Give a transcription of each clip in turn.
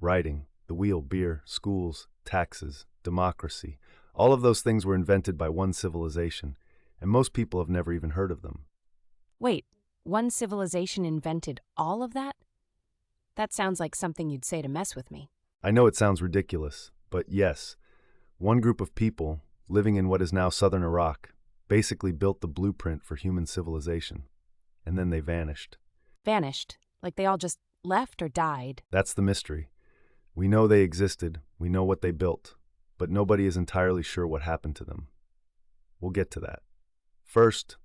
Writing, the wheel, beer, schools, taxes, democracy. All of those things were invented by one civilization, and most people have never even heard of them. Wait, one civilization invented all of that? That sounds like something you'd say to mess with me. I know it sounds ridiculous, but yes, one group of people, living in what is now southern Iraq, basically built the blueprint for human civilization. And then they vanished. Vanished? Like they all just left or died? That's the mystery. We know they existed, we know what they built, but nobody is entirely sure what happened to them. We'll get to that. First,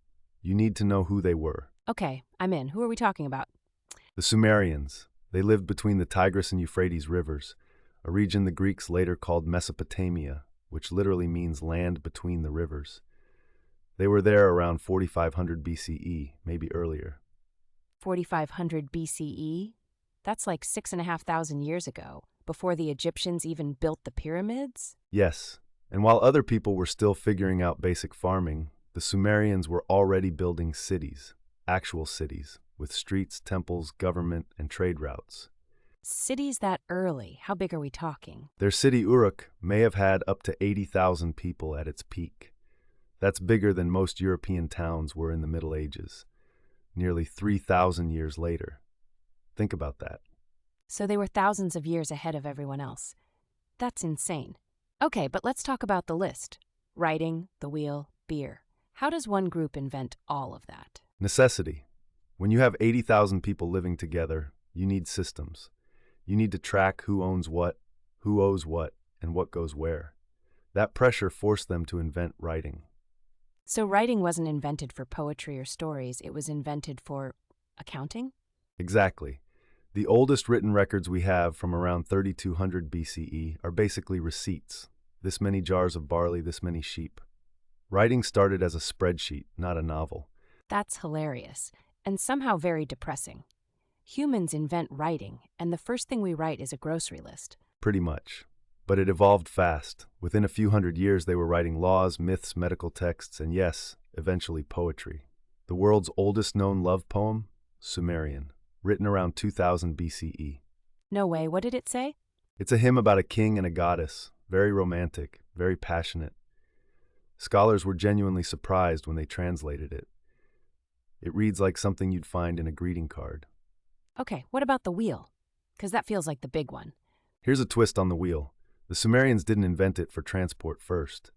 you need to know who they were. Okay, I'm in. Who are we talking about? The Sumerians. They lived between the Tigris and Euphrates rivers, a region the Greeks later called Mesopotamia, which literally means land between the rivers. They were there around 4500 BCE, maybe earlier. 4500 BCE? That's like 6,500 years ago, before the Egyptians even built the pyramids? Yes, and while other people were still figuring out basic farming, the Sumerians were already building cities, actual cities, with streets, temples, government, and trade routes. Cities that early? How big are we talking? Their city Uruk may have had up to 80,000 people at its peak. That's bigger than most European towns were in the Middle Ages, nearly 3,000 years later. Think about that. So they were thousands of years ahead of everyone else. That's insane. Okay, but let's talk about the list. Writing, the wheel, beer. How does one group invent all of that? Necessity. When you have 80,000 people living together, you need systems. You need to track who owns what, who owes what, and what goes where. That pressure forced them to invent writing. So writing wasn't invented for poetry or stories, it was invented for accounting? Exactly. The oldest written records we have from around 3200 BCE are basically receipts. This many jars of barley, this many sheep. Writing started as a spreadsheet, not a novel. That's hilarious, and somehow very depressing. Humans invent writing, and the first thing we write is a grocery list. Pretty much. But it evolved fast. Within a few hundred years, they were writing laws, myths, medical texts, and yes, eventually poetry. The world's oldest known love poem, Sumerian, written around 2000 BCE. No way, what did it say? It's a hymn about a king and a goddess, very romantic, very passionate. Scholars were genuinely surprised when they translated it. It reads like something you'd find in a greeting card. Okay, what about the wheel? Because that feels like the big one. Here's a twist on the wheel. The Sumerians didn't invent it for transport first.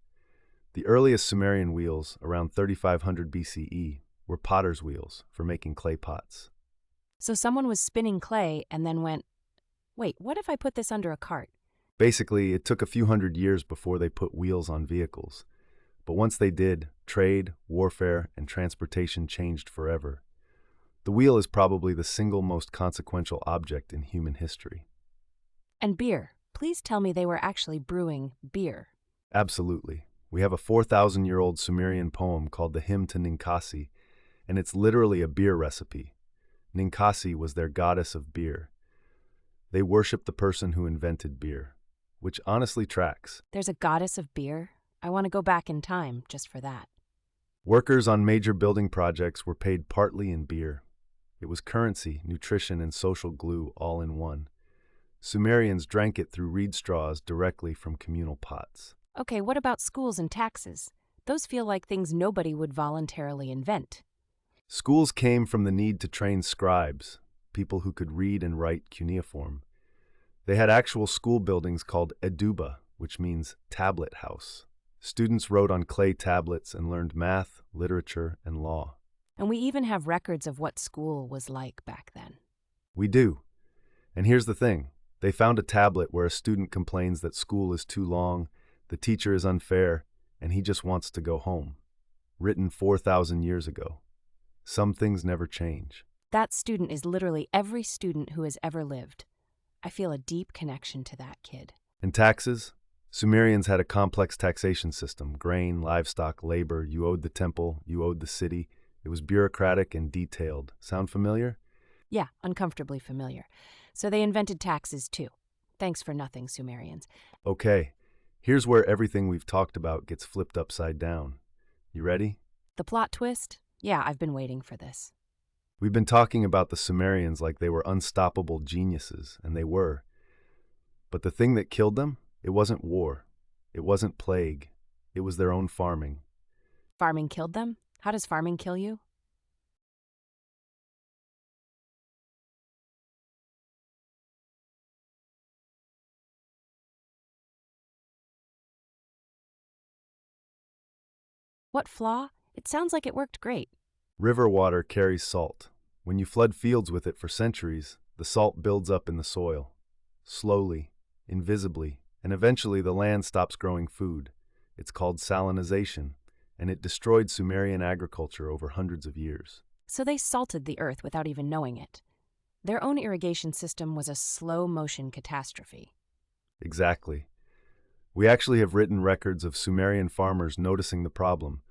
The earliest Sumerian wheels, around 3500 BCE, were potter's wheels for making clay pots. So someone was spinning clay and then went, wait, what if I put this under a cart? Basically, it took a few hundred years before they put wheels on vehicles. But once they did, trade, warfare, and transportation changed forever. The wheel is probably the single most consequential object in human history. And beer. Please tell me they were actually brewing beer. Absolutely. We have a 4,000-year-old Sumerian poem called the Hymn to Ninkasi, and it's literally a beer recipe. Ninkasi was their goddess of beer. They worshiped the person who invented beer, which honestly tracks. There's a goddess of beer? I want to go back in time just for that. Workers on major building projects were paid partly in beer. It was currency, nutrition, and social glue all in one. Sumerians drank it through reed straws directly from communal pots. Okay, what about schools and taxes? Those feel like things nobody would voluntarily invent. Schools came from the need to train scribes, people who could read and write cuneiform. They had actual school buildings called eduba, which means tablet house. Students wrote on clay tablets and learned math, literature, and law. And we even have records of what school was like back then. We do. And here's the thing. They found a tablet where a student complains that school is too long, the teacher is unfair, and he just wants to go home. Written 4,000 years ago. Some things never change. That student is literally every student who has ever lived. I feel a deep connection to that kid. And taxes? Sumerians had a complex taxation system. Grain, livestock, labor. You owed the temple, you owed the city. It was bureaucratic and detailed. Sound familiar? Yeah, uncomfortably familiar. So they invented taxes too. Thanks for nothing, Sumerians. Okay, here's where everything we've talked about gets flipped upside down. You ready? The plot twist? Yeah, I've been waiting for this. We've been talking about the Sumerians like they were unstoppable geniuses, and they were. But the thing that killed them, it wasn't war. It wasn't plague. It was their own farming. Farming killed them? How does farming kill you? What flaw? It sounds like it worked great. River water carries salt. When you flood fields with it for centuries, the salt builds up in the soil. Slowly, invisibly, and eventually the land stops growing food. It's called salinization, and it destroyed Sumerian agriculture over hundreds of years. So they salted the earth without even knowing it. Their own irrigation system was a slow-motion catastrophe. Exactly. We actually have written records of Sumerian farmers noticing the problem,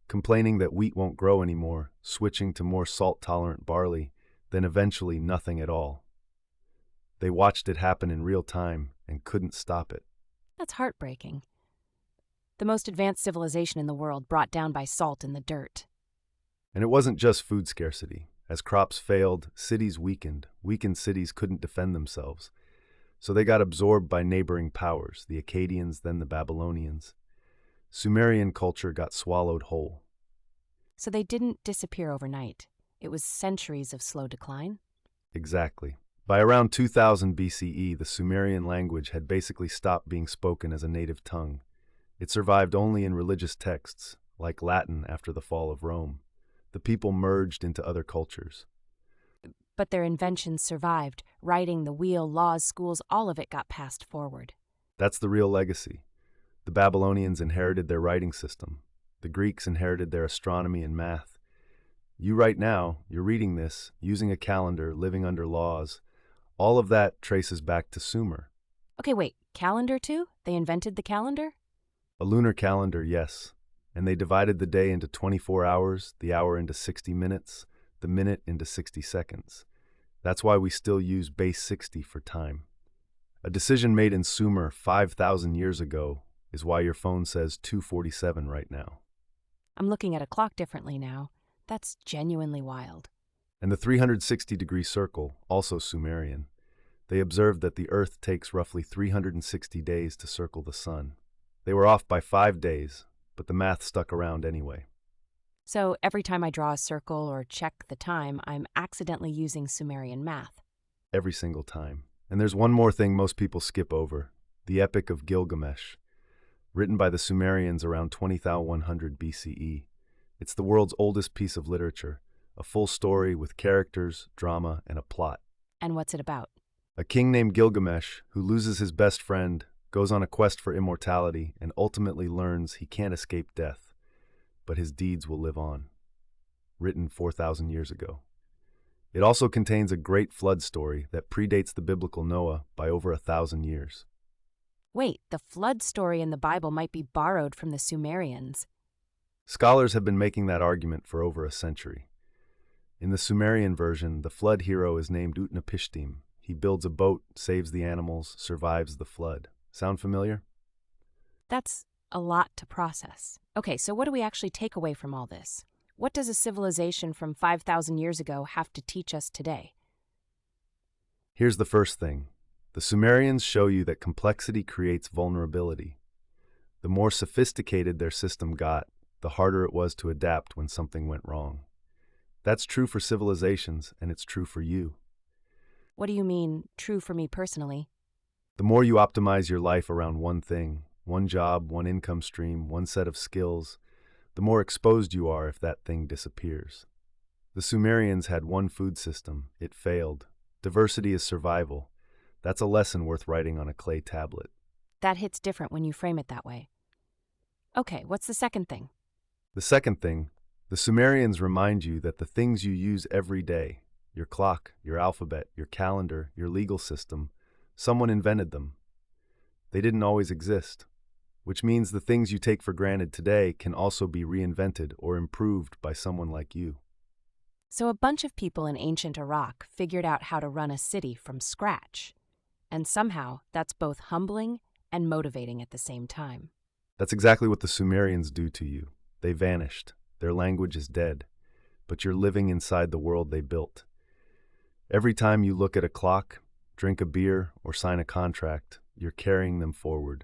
complaining that wheat won't grow anymore, switching to more salt-tolerant barley, then eventually nothing at all. They watched it happen in real time and couldn't stop it. That's heartbreaking. The most advanced civilization in the world brought down by salt in the dirt. And it wasn't just food scarcity. As crops failed, cities weakened. Weakened cities couldn't defend themselves. So they got absorbed by neighboring powers, the Akkadians, then the Babylonians. Sumerian culture got swallowed whole. So they didn't disappear overnight. It was centuries of slow decline. Exactly. By around 2000 BCE, the Sumerian language had basically stopped being spoken as a native tongue. It survived only in religious texts, like Latin after the fall of Rome. The people merged into other cultures. But their inventions survived. Writing, the wheel, laws, schools, all of it got passed forward. That's the real legacy. The Babylonians inherited their writing system. The Greeks inherited their astronomy and math. You right now, you're reading this, using a calendar, living under laws. All of that traces back to Sumer. Okay, wait, calendar too? They invented the calendar? A lunar calendar, yes. And they divided the day into 24 hours, the hour into 60 minutes, the minute into 60 seconds. That's why we still use base 60 for time. A decision made in Sumer 5,000 years ago is why your phone says 2:47 right now. I'm looking at a clock differently now. That's genuinely wild. And the 360-degree circle, also Sumerian. They observed that the Earth takes roughly 360 days to circle the sun. They were off by 5 days, but the math stuck around anyway. So every time I draw a circle or check the time, I'm accidentally using Sumerian math. Every single time. And there's one more thing most people skip over, the Epic of Gilgamesh, written by the Sumerians around 20,100 BCE. It's the world's oldest piece of literature, a full story with characters, drama, and a plot. And what's it about? A king named Gilgamesh, who loses his best friend, goes on a quest for immortality, and ultimately learns he can't escape death, but his deeds will live on. Written 4,000 years ago. It also contains a great flood story that predates the biblical Noah by over 1,000 years. Wait, the flood story in the Bible might be borrowed from the Sumerians. Scholars have been making that argument for over a century. In the Sumerian version, the flood hero is named Utnapishtim. He builds a boat, saves the animals, survives the flood. Sound familiar? That's a lot to process. Okay, so what do we actually take away from all this? What does a civilization from 5,000 years ago have to teach us today? Here's the first thing. The Sumerians show you that complexity creates vulnerability. The more sophisticated their system got, the harder it was to adapt when something went wrong. That's true for civilizations, and it's true for you. What do you mean, true for me personally? The more you optimize your life around one thing, one job, one income stream, one set of skills, the more exposed you are if that thing disappears. The Sumerians had one food system. It failed. Diversity is survival. That's a lesson worth writing on a clay tablet. That hits different when you frame it that way. Okay, what's the second thing? The second thing, the Sumerians remind you that the things you use every day, your clock, your alphabet, your calendar, your legal system, someone invented them. They didn't always exist, which means the things you take for granted today can also be reinvented or improved by someone like you. So a bunch of people in ancient Iraq figured out how to run a city from scratch. And somehow that's both humbling and motivating at the same time. That's exactly what the Sumerians do to you. They vanished. Their language is dead. But you're living inside the world they built. Every time you look at a clock, drink a beer, or sign a contract, you're carrying them forward.